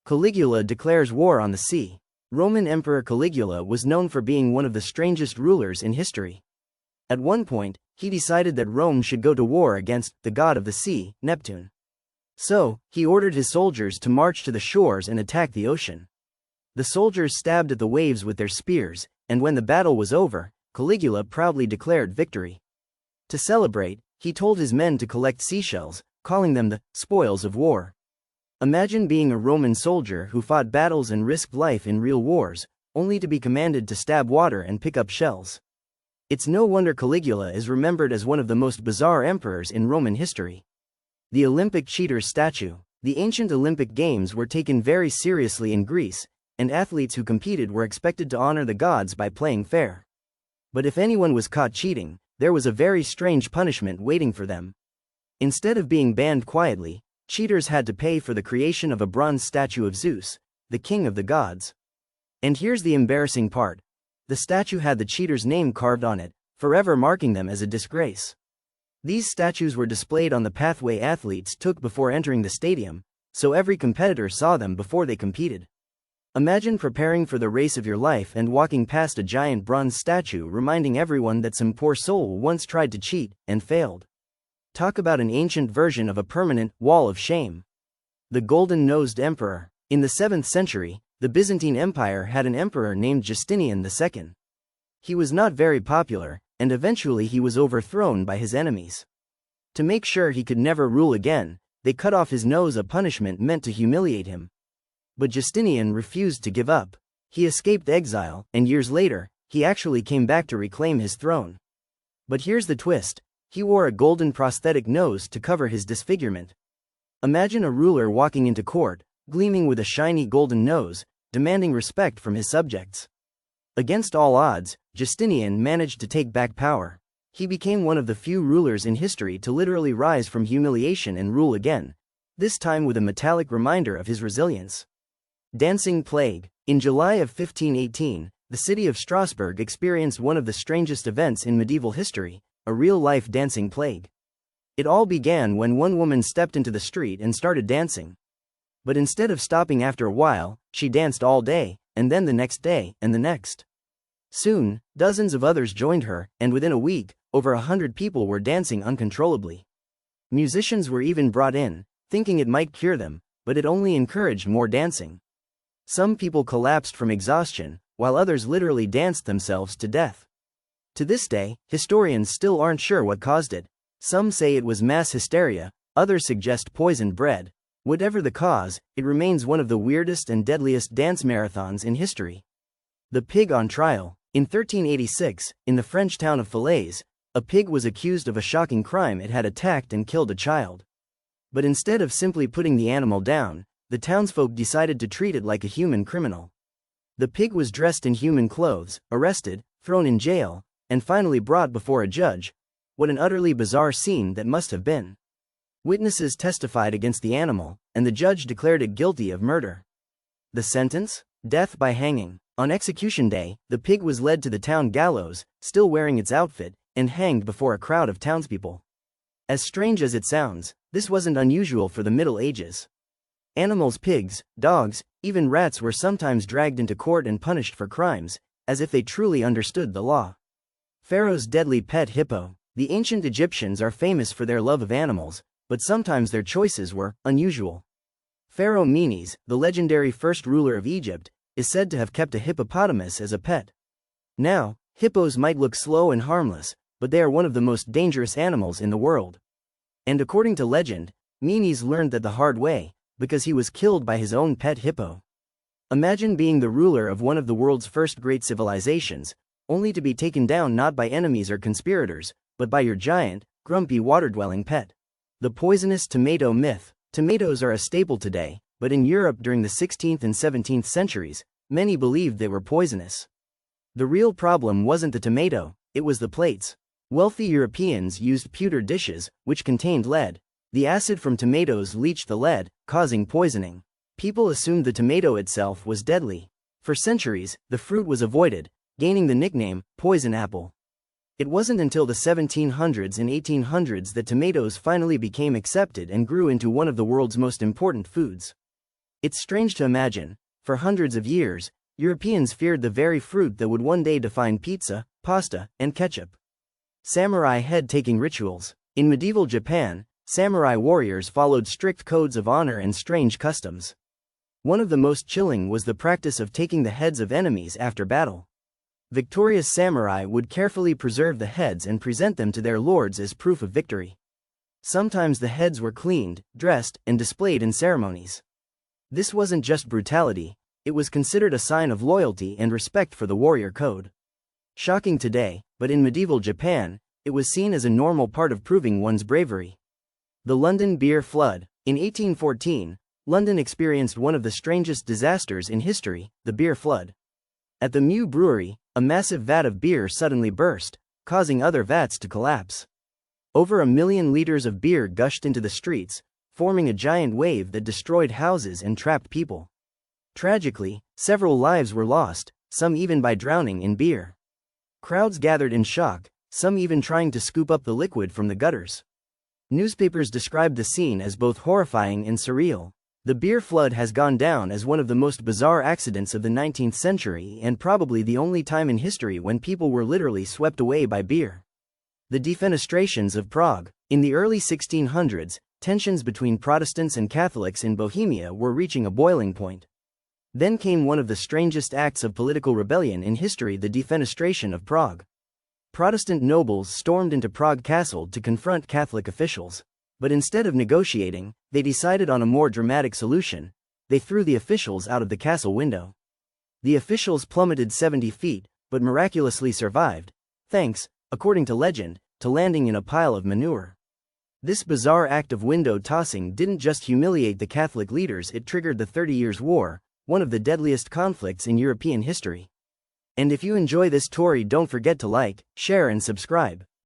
Caligula declares war on the sea. Roman Emperor Caligula was known for being one of the strangest rulers in history. At one point, he decided that Rome should go to war against the god of the sea, Neptune. So, he ordered his soldiers to march to the shores and attack the ocean. The soldiers stabbed at the waves with their spears, and when the battle was over, Caligula proudly declared victory. To celebrate, he told his men to collect seashells, calling them the spoils of war. Imagine being a Roman soldier who fought battles and risked life in real wars, only to be commanded to stab water and pick up shells. It's no wonder Caligula is remembered as one of the most bizarre emperors in Roman history. The Olympic cheaters statue. The ancient Olympic Games were taken very seriously in Greece, and athletes who competed were expected to honor the gods by playing fair. But if anyone was caught cheating, there was a very strange punishment waiting for them. Instead of being banned quietly, cheaters had to pay for the creation of a bronze statue of Zeus, the king of the gods. And here's the embarrassing part. The statue had the cheater's name carved on it, forever marking them as a disgrace. These statues were displayed on the pathway athletes took before entering the stadium, so every competitor saw them before they competed. Imagine preparing for the race of your life and walking past a giant bronze statue reminding everyone that some poor soul once tried to cheat and failed. Talk about an ancient version of a permanent wall of shame. The golden-nosed emperor. In the 7th century, the Byzantine Empire had an emperor named Justinian II. He was not very popular, and eventually he was overthrown by his enemies. To make sure he could never rule again, they cut off his nose, a punishment meant to humiliate him. But Justinian refused to give up. He escaped exile, and years later, he actually came back to reclaim his throne. But here's the twist. He wore a golden prosthetic nose to cover his disfigurement. Imagine a ruler walking into court, gleaming with a shiny golden nose, demanding respect from his subjects. Against all odds, Justinian managed to take back power. He became one of the few rulers in history to literally rise from humiliation and rule again, this time with a metallic reminder of his resilience. Dancing plague. In July of 1518, the city of Strasbourg experienced one of the strangest events in medieval history, a real-life dancing plague. It all began when one woman stepped into the street and started dancing. But instead of stopping after a while, she danced all day, and then the next day, and the next. Soon, dozens of others joined her, and within a week, over 100 people were dancing uncontrollably. Musicians were even brought in, thinking it might cure them, but it only encouraged more dancing. Some people collapsed from exhaustion, while others literally danced themselves to death. To this day, historians still aren't sure what caused it. Some say it was mass hysteria, others suggest poisoned bread. Whatever the cause, it remains one of the weirdest and deadliest dance marathons in history. The pig on trial. In 1386, in the French town of Falaise, a pig was accused of a shocking crime: it had attacked and killed a child. But instead of simply putting the animal down, the townsfolk decided to treat it like a human criminal. The pig was dressed in human clothes, arrested, thrown in jail, and finally brought before a judge. What an utterly bizarre scene that must have been. Witnesses testified against the animal, and the judge declared it guilty of murder. The sentence? Death by hanging. On execution day, the pig was led to the town gallows, still wearing its outfit, and hanged before a crowd of townspeople. As strange as it sounds, this wasn't unusual for the Middle Ages. Animals, pigs, dogs, even rats were sometimes dragged into court and punished for crimes, as if they truly understood the law. Pharaoh's deadly pet hippo. The ancient Egyptians are famous for their love of animals, but sometimes their choices were unusual. Pharaoh Menes, the legendary first ruler of Egypt, is said to have kept a hippopotamus as a pet. Now, hippos might look slow and harmless, but they are one of the most dangerous animals in the world. And according to legend, Menes learned that the hard way, because he was killed by his own pet hippo. Imagine being the ruler of one of the world's first great civilizations, only to be taken down not by enemies or conspirators, but by your giant, grumpy water-dwelling pet. The poisonous tomato myth. Tomatoes are a staple today, but in Europe during the 16th and 17th centuries, many believed they were poisonous. The real problem wasn't the tomato, it was the plates. Wealthy Europeans used pewter dishes, which contained lead. The acid from tomatoes leached the lead, causing poisoning. People assumed the tomato itself was deadly. For centuries, the fruit was avoided, gaining the nickname poison apple. It wasn't until the 1700s and 1800s that tomatoes finally became accepted and grew into one of the world's most important foods. It's strange to imagine, for hundreds of years, Europeans feared the very fruit that would one day define pizza, pasta, and ketchup. Samurai head-taking rituals. In medieval Japan, samurai warriors followed strict codes of honor and strange customs. One of the most chilling was the practice of taking the heads of enemies after battle. Victorious samurai would carefully preserve the heads and present them to their lords as proof of victory. Sometimes the heads were cleaned, dressed, and displayed in ceremonies. This wasn't just brutality, it was considered a sign of loyalty and respect for the warrior code. Shocking today, but in medieval Japan, it was seen as a normal part of proving one's bravery. The London beer flood. In 1814, London experienced one of the strangest disasters in history, the beer flood. At the Mew Brewery, a massive vat of beer suddenly burst, causing other vats to collapse. Over 1 million liters of beer gushed into the streets, forming a giant wave that destroyed houses and trapped people. Tragically, several lives were lost, some even by drowning in beer. Crowds gathered in shock, some even trying to scoop up the liquid from the gutters. Newspapers described the scene as both horrifying and surreal. The beer flood has gone down as one of the most bizarre accidents of the 19th century and probably the only time in history when people were literally swept away by beer. The Defenestrations of Prague. In the early 1600s, tensions between Protestants and Catholics in Bohemia were reaching a boiling point. Then came one of the strangest acts of political rebellion in history, the Defenestration of Prague. Protestant nobles stormed into Prague Castle to confront Catholic officials. But instead of negotiating, they decided on a more dramatic solution. They threw the officials out of the castle window. The officials plummeted 70 feet, but miraculously survived, thanks, according to legend, to landing in a pile of manure. This bizarre act of window tossing didn't just humiliate the Catholic leaders, it triggered the 30 Years' War, one of the deadliest conflicts in European history. And if you enjoy this story, don't forget to like, share and subscribe.